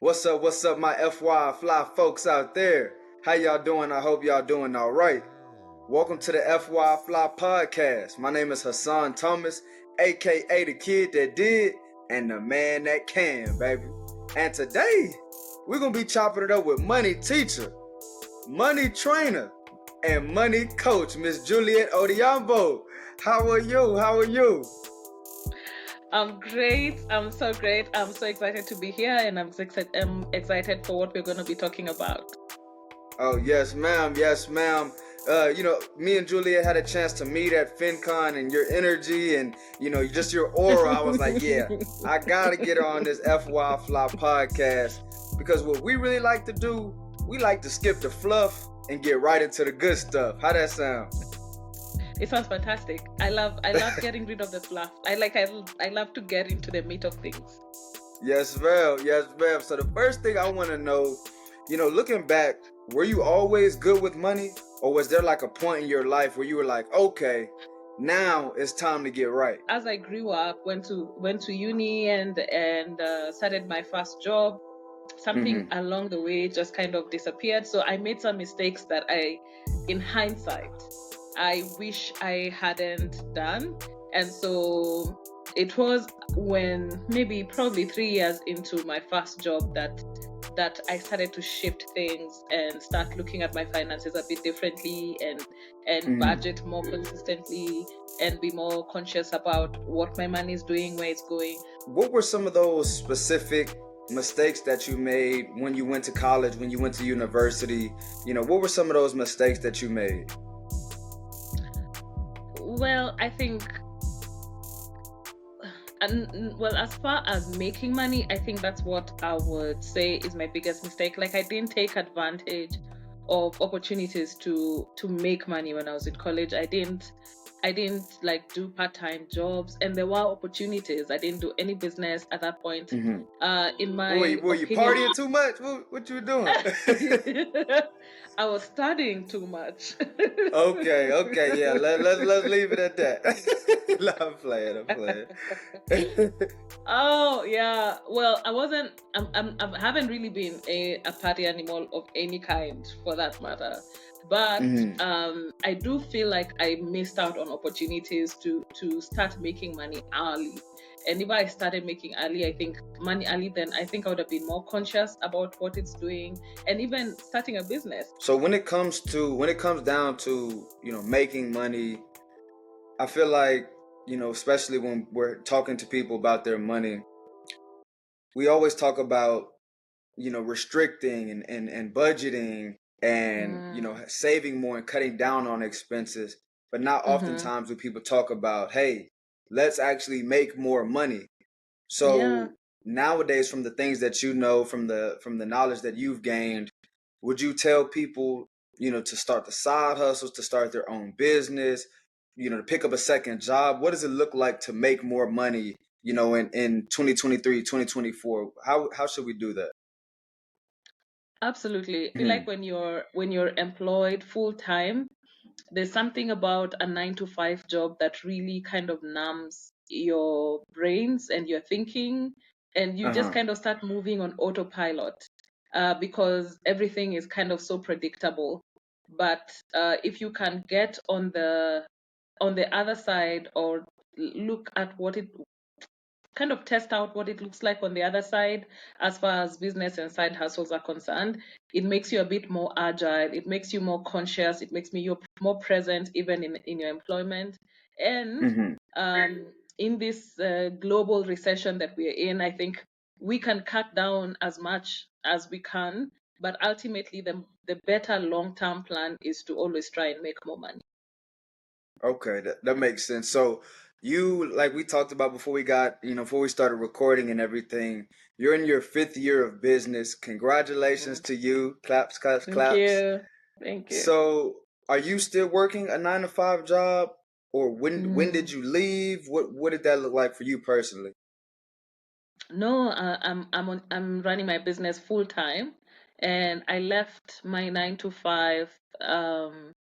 What's up, my FY fly folks out there? How y'all doing? I hope y'all doing all right. Welcome to the FY Fly Podcast. My name is Hassan Thomas, aka the kid that did and the man that can, baby. And today, we're gonna be chopping it up with money teacher, money trainer, and money coach, Miss Juliet Odhiambo. How are you? How are you? I'm great. I'm so great. I'm so excited to be here and I'm excited for what we're going to be talking about. Oh, yes, ma'am. Yes, ma'am. Me and Julia had a chance to meet at FinCon, and your energy and, just your aura. I was like, yeah, I got to get her on this FY Fly podcast because what we really like to do, we like to skip the fluff and get right into the good stuff. How that sound? It sounds fantastic. I love getting rid of the fluff. I love to get into the meat of things. Yes, ma'am. Yes, ma'am. So the first thing I want to know, looking back, were you always good with money, or was there like a point in your life where you were like, okay, now it's time to get right? As I grew up, went to uni and started my first job. Something along the way just kind of disappeared. So I made some mistakes that in hindsight, I wish I hadn't done. And so it was when maybe probably 3 years into my first job that I started to shift things and start looking at my finances a bit differently and budget more consistently and be more conscious about what my money is doing, where it's going. What were some of those specific mistakes that you made when you went to college, when you went to university? What were some of those mistakes that you made? Well, I think as far as making money, I think that's what I would say is my biggest mistake. Like I didn't take advantage of opportunities to make money when I was in college. I didn't like do part-time jobs, and there were opportunities. I didn't do any business at that point. In my Were you opinion, partying too much? What you doing? I was studying too much. Okay, yeah. Let's leave it at that. No, I'm playing. Oh yeah. Well, I wasn't. I haven't really been a party animal of any kind, for that matter. But I do feel like I missed out on opportunities to start making money early. And if I started making early, I think money early, then I think I would have been more conscious about what it's doing, and even starting a business. So when it comes down to making money, I feel like especially when we're talking to people about their money, we always talk about restricting and budgeting and saving more and cutting down on expenses, but not oftentimes do people talk about, hey, let's actually make more money. So nowadays, from the things that from the knowledge that you've gained, would you tell people to start the side hustles, to start their own business, to pick up a second job? What does it look like to make more money in 2023, 2024? How should we do that? Absolutely. I feel like when you're employed full time, there's something about a 9 to 5 job that really kind of numbs your brains and your thinking, and you just kind of start moving on autopilot because everything is kind of so predictable. But if you can get on the other side, or look at what it kind of test out what it looks like on the other side, as far as business and side hustles are concerned, it makes you a bit more agile, it makes you more conscious, it makes me you more present even in your employment. And in this global recession that we are in, I think we can cut down as much as we can, but ultimately the better long-term plan is to always try and make more money. Okay, that makes sense. So you, like we talked about before we got, before we started recording and everything, you're in your fifth year of business. Congratulations Mm. to you. Claps, claps, Thank claps. you. Thank you. So are you still working a 9 to 5 job, or when did Mm. you leave? What did that look like for you personally? No, I'm running my business full time, and I left my 9 to 5.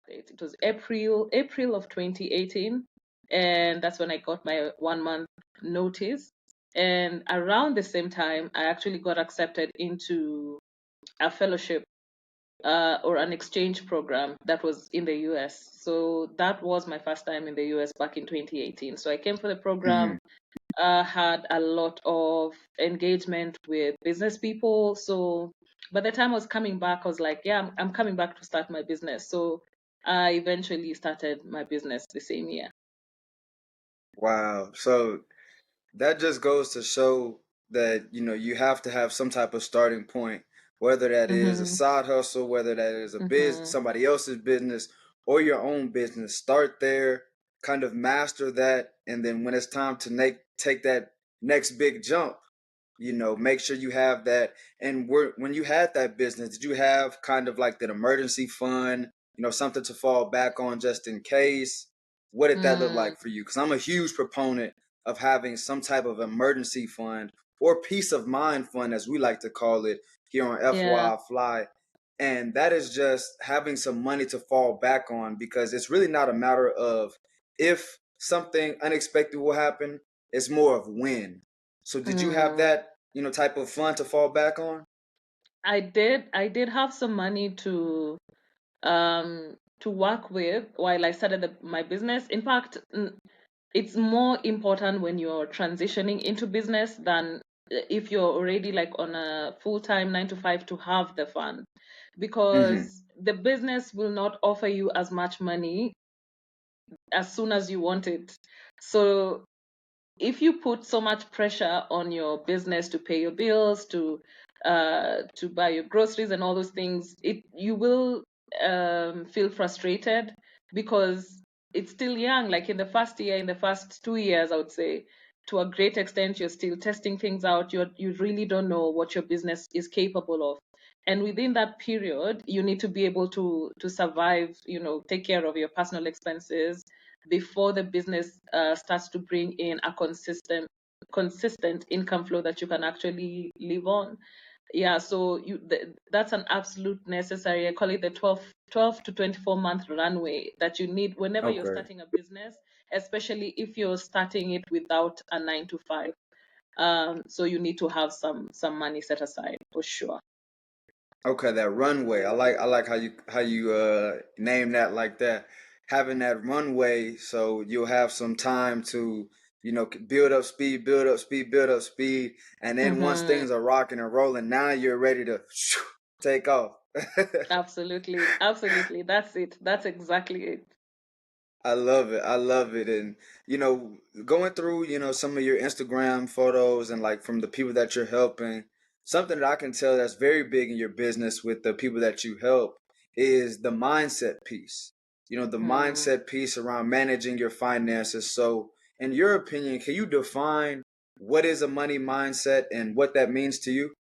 It was April of 2018, and that's when I got my 1 month notice. And around the same time, I actually got accepted into a fellowship or an exchange program that was in the US. So that was my first time in the US back in 2018. So I came for the Mm-hmm. program, had a lot of engagement with business people. So by the time I was coming back, I was like, yeah, I'm coming back to start my business. So I eventually started my business the same year. Wow. So that just goes to show that, you have to have some type of starting point, whether that is a Mm-hmm. side hustle, whether that is a business, Mm-hmm. somebody else's business, or your own business. Start there, kind of master that, and then when it's time to take that next big jump, make sure you have that. And when you had that business, did you have kind of like that emergency fund, something to fall back on just in case? What did that look Mm, like for you? Because I'm a huge proponent of having some type of emergency fund or peace of mind fund, as we like to call it here on yeah. FY Fly. And that is just having some money to fall back on, because it's really not a matter of if something unexpected will happen, it's more of when. So did you have Mm. that, type of fund to fall back on? I did have some money to work with while I started my business. In fact, it's more important when you're transitioning into business than if you're already like on a full-time 9 to 5 to have the fund, Mm-hmm. because the business will not offer you as much money as soon as you want it. So if you put so much pressure on your business to pay your bills, to buy your groceries and all those things, you will feel frustrated because it's still young. Like in the first year, in the first 2 years, I would say, to a great extent, you're still testing things out. You really don't know what your business is capable of. And within that period, you need to be able to survive, take care of your personal expenses before the business starts to bring in a consistent income flow that you can actually live on. Yeah, so that's an absolute necessary. I call it the 12 to 24-month runway that you need whenever you're Okay. starting a business, especially if you're starting it without a 9 to 5. So you need to have some money set aside for sure. Okay, that runway. I like how you name that like that. Having that runway, so you'll have some time to, build up speed, build up speed, build up speed, and then once Mm-hmm. things are rocking and rolling, now you're ready to take off. Absolutely, absolutely. That's it. That's exactly it. I love it. I love it. And, going through, some of your Instagram photos and like from the people that you're helping, something that I can tell that's very big in your business with the people that you help is the mindset piece. The Mm. mindset piece around managing your finances. So, in your opinion, can you define what is a money mindset and what that means to you?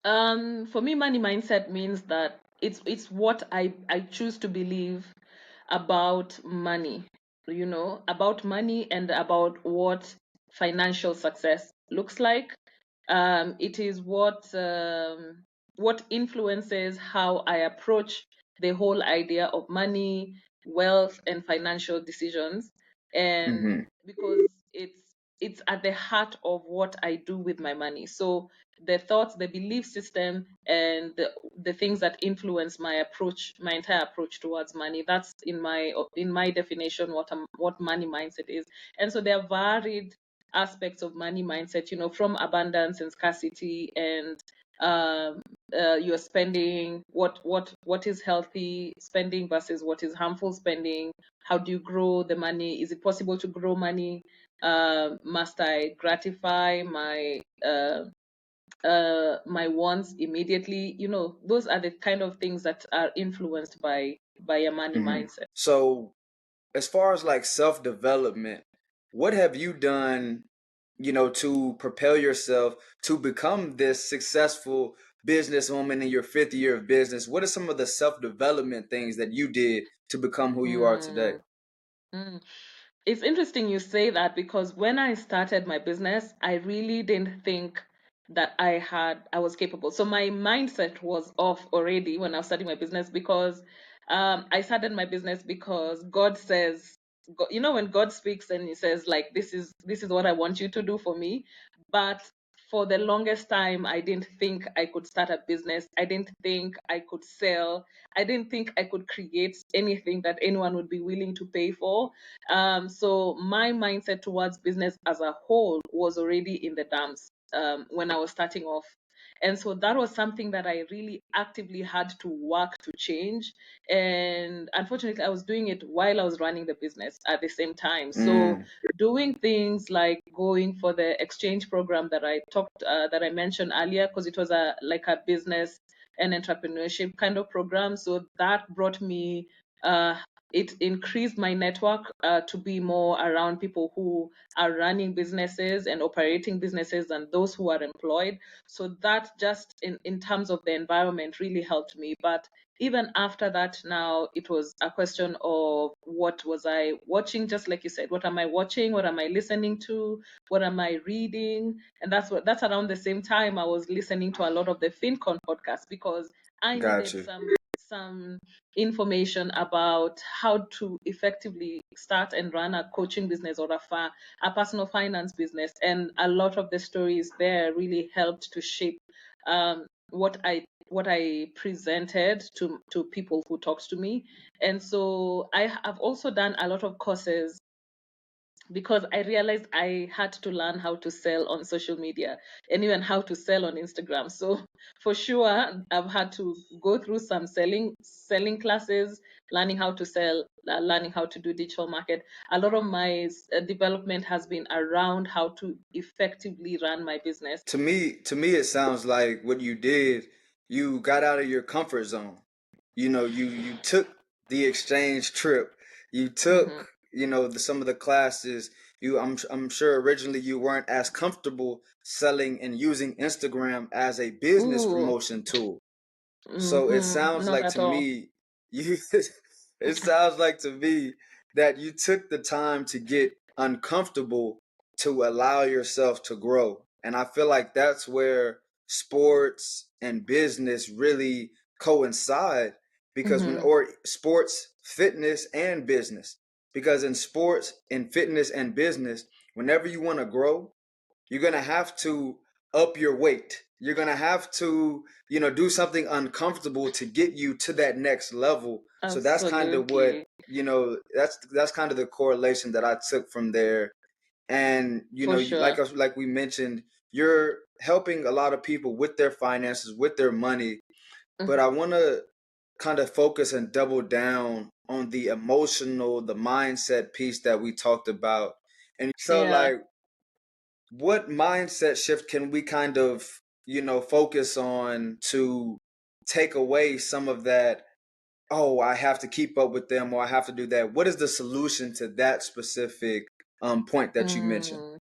For me, money mindset means that it's what I choose to believe about money, about money and about what financial success looks like. It is what influences how I approach the whole idea of money, wealth, and financial decisions. And Mm-hmm. because it's at the heart of what I do with my money. So the thoughts, the belief system, and the things that influence my approach, my entire approach towards money. That's in my definition what money mindset is. And so there are varied aspects of money mindset, from abundance and scarcity and your spending, what is healthy spending versus what is harmful spending. How do you grow the money? Is it possible to grow money? Must I gratify my wants immediately? Those are the kind of things that are influenced by a money Mm-hmm. mindset. So, as far as like self development, what have you done, to propel yourself to become this successful businesswoman in your fifth year of business? What are some of the self development things that you did to become who you are today? Hmm. Hmm. It's interesting you say that because when I started my business, I really didn't think that I was capable. So my mindset was off already when I was starting my business because I started my business because God says when God speaks and he says like, this is what I want you to do for me. But for the longest time, I didn't think I could start a business. I didn't think I could sell. I didn't think I could create anything that anyone would be willing to pay for. So my mindset towards business as a whole was already in the dumps when I was starting off. And so that was something that I really actively had to work to change. And unfortunately, I was doing it while I was running the business at the same time. So Mm, doing things like going for the exchange program that I mentioned earlier, because it was a business and entrepreneurship kind of program. So that brought me it increased my network to be more around people who are running businesses and operating businesses and those who are employed. So that just in terms of the environment really helped me. But even after that, now it was a question of what was I watching, just like you said, what am I watching, what am I listening to, what am I reading? And that's around the same time I was listening to a lot of the FinCon podcast, because I got needed you. some information about how to effectively start and run a coaching business or a personal finance business. And a lot of the stories there really helped to shape what I presented to people who talked to me. And so I have also done a lot of courses because I realized I had to learn how to sell on social media and even how to sell on Instagram. So for sure, I've had to go through some selling classes, learning how to sell, learning how to do digital market. A lot of my development has been around how to effectively run my business. To me, it sounds like what you did, you got out of your comfort zone. You took the exchange trip. You Hmm. took, some of the classes. I'm sure originally you weren't as comfortable selling and using Instagram as a business Ooh, promotion tool. So it sounds not like at to all. me, you it sounds like to me that you took the time to get uncomfortable to allow yourself to grow. And I feel like that's where sports and business really coincide, because when Hmm. or sports, fitness and business. Because in sports, in fitness and business, whenever you want to grow, you're going to have to up your weight. You're going to have to, do something uncomfortable to get you to that next level. So that's kind of what, Absolutely, that's kind of the correlation that I took from there. And, for sure. like we mentioned, you're helping a lot of people with their finances, with their money. But I want to kind of focus and double down on the emotional, the mindset piece that we talked about. And so, Yeah. like, what mindset shift can we kind of, focus on to take away some of that, oh, I have to keep up with them or I have to do that? What is the solution to that specific point that you mentioned? Mm.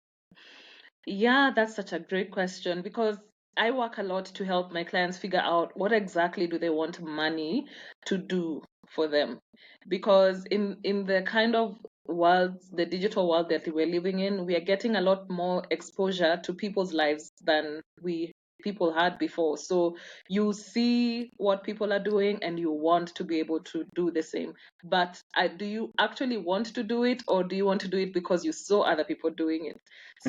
Yeah, that's such a great question, because I work a lot to help my clients figure out what exactly do they want money to do for them. Because in the kind of world, the digital world that we're living in, we are getting a lot more exposure to people's lives than we people had before. So you see what people are doing and you want to be able to do the same. But do you actually want to do it, or do you want to do it because you saw other people doing it?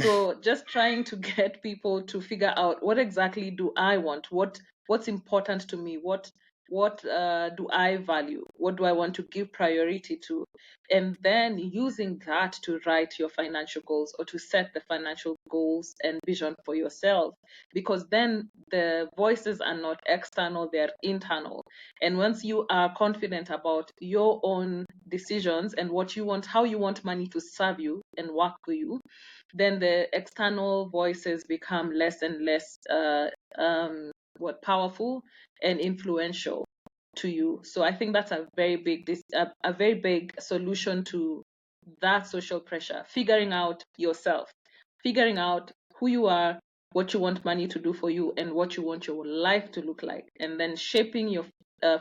So just trying to get people to figure out what exactly do I want, what's important to me, what do I value, what do I want to give priority to, and then using that to write your financial goals or to set the financial goals and vision for yourself. Because then the voices are not external, they're internal. And once you are confident about your own decisions and what you want, how you want money to serve you and work for you, then the external voices become less and less what powerful and influential to you. So I think that's a very big solution to that social pressure. Figuring out yourself, figuring out who you are, what you want money to do for you, and what you want your life to look like, and then shaping your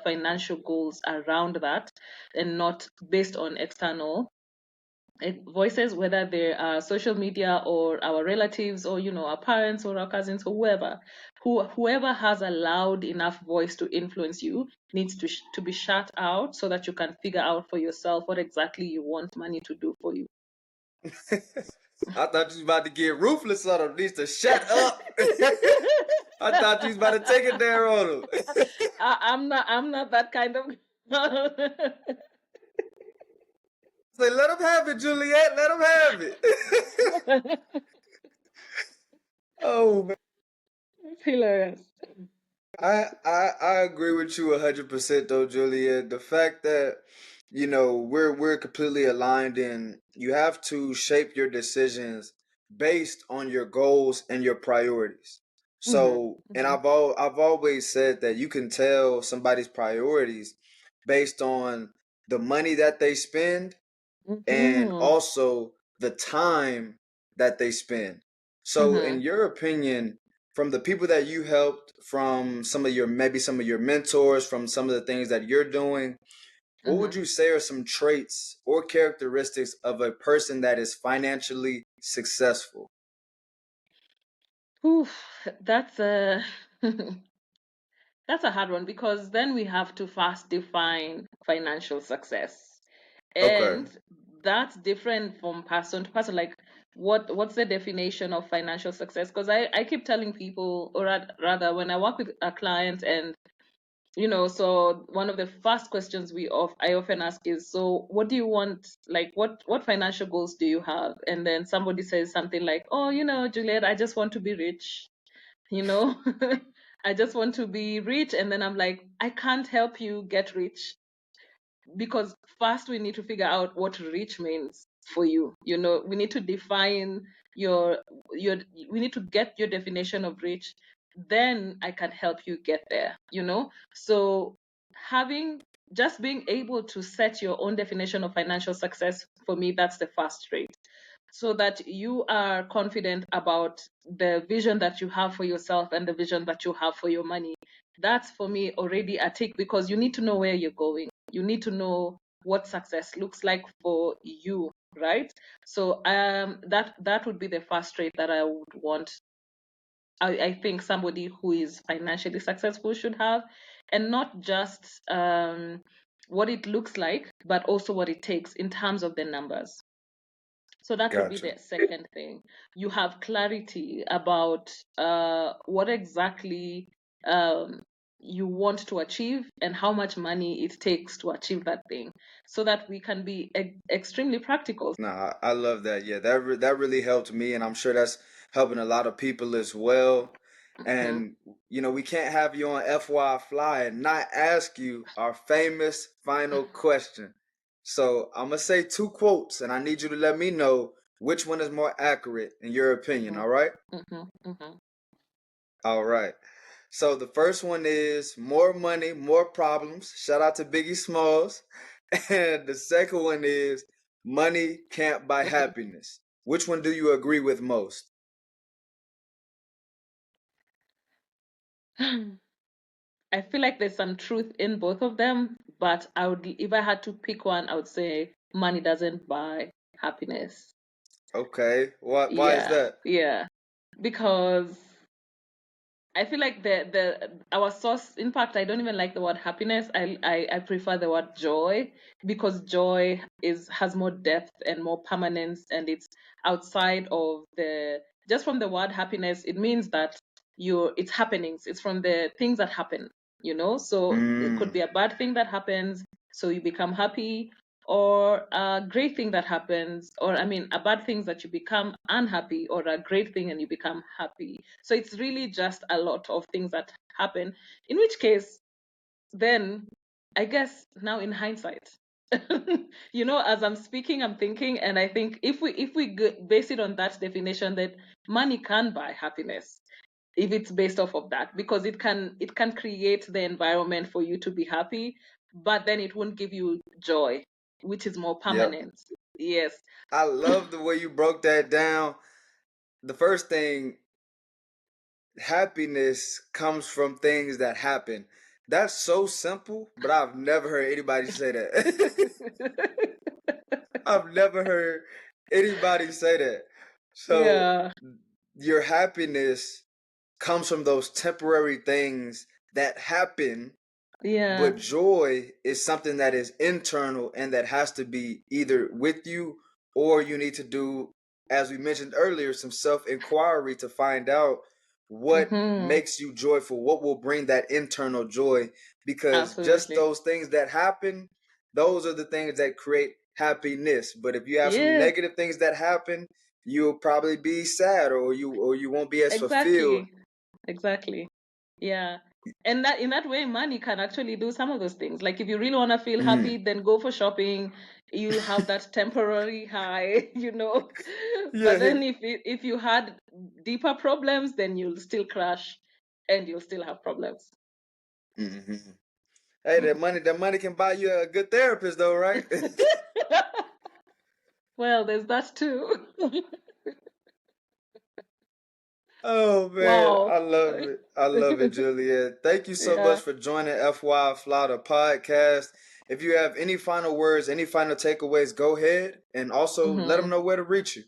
financial goals around that, and not based on external voices, whether they are social media or our relatives or our parents or our cousins or whoever has a loud enough voice to influence you needs to be shut out so that you can figure out for yourself what exactly you want money to do for you. I thought you was about to get ruthless on him. Needs to shut up. I thought you was about to take it there on him. I'm not that kind of Say, let him have it, Juliet. Let him have it. Oh man. It's hilarious. I agree with you 100% though, Juliet. The fact that we're completely aligned in you have to shape your decisions based on your goals and your priorities. Hmm. So, and Hmm. I've always said that you can tell somebody's priorities based on the money that they spend and Hmm. also the time that they spend. So, in Hmm. your opinion, from the people that you helped, from maybe some of your mentors, from some of the things that you're doing, what would Hmm. you say are some traits or characteristics of a person that is financially successful? Oof, that's a that's a hard one because then we have to first define financial success. Okay. And that's different from person to person. Like what's the definition of financial success? Because I keep telling people, or rather when I work with a client and so one of the first questions I often ask is, so what do you want? Like what financial goals do you have? And then somebody says something like, oh, Juliet, I just want to be rich, you know I just want to be rich. And then I'm like, I can't help you get rich, because first we need to figure out what rich means for you. We need to define your your we need to get your definition of rich, then I can help you get there. So having just being able to set your own definition of financial success, for me, that's the first trait, so that you are confident about the vision that you have for yourself and the vision that you have for your money. That's for me already a tick, because you need to know where you're going. You need to know what success looks like for you, right? So that would be the first trait that I would want. I think somebody who is financially successful should have, and not just what it looks like, but also what it takes in terms of the numbers. So that would be Gotcha. the second thing. You have clarity about what exactly you want to achieve and how much money it takes to achieve that thing, so that we can be extremely practical. Nah, I love that. Yeah, that really helped me, and I'm sure that's helping a lot of people as well. Mhm. And we can't have you on FY Fly and not ask you our famous final question. So I'm gonna say two quotes, and I need you to let me know which one is more accurate in your opinion. Mhm. All right? Mhm. Mhm. All right. So the first one is more money, more problems. Shout out to Biggie Smalls. And the second one is money can't buy happiness. Which one do you agree with most? I feel like there's some truth in both of them, but if I had to pick one, I would say money doesn't buy happiness. Okay. Why is Yeah, that? yeah, because I feel like the our source. In fact, I don't even like the word happiness. I prefer the word joy, because joy is has more depth and more permanence, and it's outside of the just from the word happiness. It means that it's happenings. It's from the things that happen. So it could Mm, be a bad thing that happens, so you become happy, or a great thing that happens, or I mean, a bad thing that you become unhappy, or a great thing and you become happy. So it's really just a lot of things that happen. In which case, then I guess now in hindsight, as I'm speaking, I'm thinking, and I think if we base it on that definition, that money can buy happiness, if it's based off of that, because it can create the environment for you to be happy, but then it won't give you joy, which is more yep. permanent. Yes. I love the way you broke that down. The first thing, happiness comes from things that happen. That's so simple, but I've never heard anybody say that. I've never heard anybody say that. So Yeah. your happiness comes from those temporary things that happen, Yeah. but joy is something that is internal and that has to be either with you, or you need to do, as we mentioned earlier, some self inquiry to find out what Mm-hmm. makes you joyful, what will bring that internal joy. Because just Absolutely. those things that happen, those are the things that create happiness. But if you have some Yeah. negative things that happen, you'll probably be sad, or you won't be as fulfilled. Exactly. Exactly. Yeah. And that in that way, money can actually do some of those things. Like if you really want to feel happy, Mm. then go for shopping. You'll have that temporary high, you know. But Yeah. then if you had deeper problems, then you'll still crash and you'll still have problems. Mm-hmm. Hey, that money can buy you a good therapist, though, right? Well, there's that too. Oh man, Wow. I love it. I love it, Juliet. Thank you so much Yeah. for joining FY Fly the podcast. If you have any final words, any final takeaways, go ahead and also let them Hmm. know where to reach you.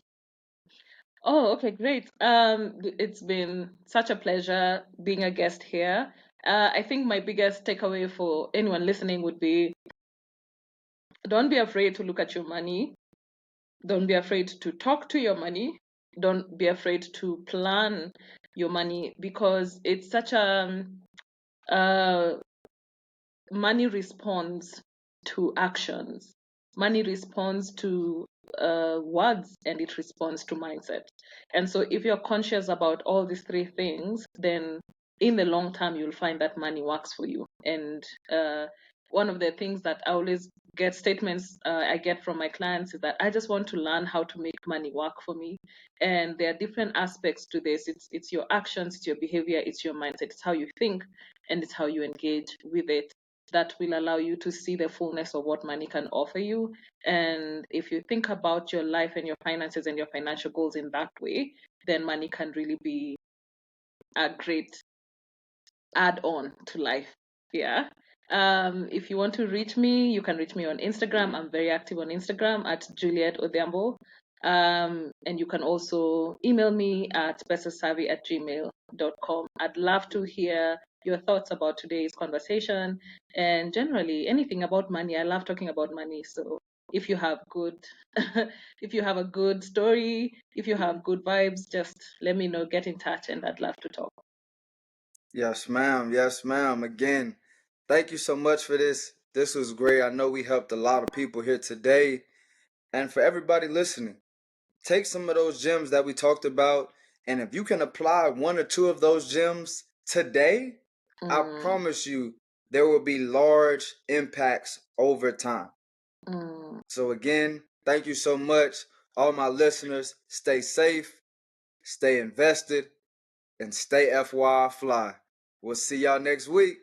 Oh, okay, great. It's been such a pleasure being a guest here. I think my biggest takeaway for anyone listening would be don't be afraid to look at your money. Don't be afraid to talk to your money. Don't be afraid to plan your money because it's such a uh, money responds to actions. Money responds to words and it responds to mindset. And so, if you're conscious about all these three things, then in the long term, you'll find that money works for you. And one of the things that I always get statements I get from my clients is that I just want to learn how to make money work for me. And there are different aspects to this. It's your actions, it's your behavior, it's your mindset, it's how you think, and it's how you engage with it that will allow you to see the fullness of what money can offer you. And if you think about your life and your finances and your financial goals in that way, then money can really be a great add on to life. Yeah. If you want to reach me, you can reach me on Instagram. I'm very active on Instagram at Juliet Odhiambo. And you can also email me at pesasavvy@gmail.com. I'd love to hear your thoughts about today's conversation and generally anything about money. I love talking about money. So if you have good if you have a good story, if you have good vibes, just let me know, get in touch, and I'd love to talk. Yes, ma'am. Yes, ma'am. Again, thank you so much for this. This was great. I know we helped a lot of people here today. And for everybody listening, take some of those gems that we talked about. And if you can apply one or two of those gems today, I Mm, promise you there will be large impacts over time. mm. So, again, thank you so much. All my listeners, stay safe, stay invested, and stay FY fly. We'll see y'all next week.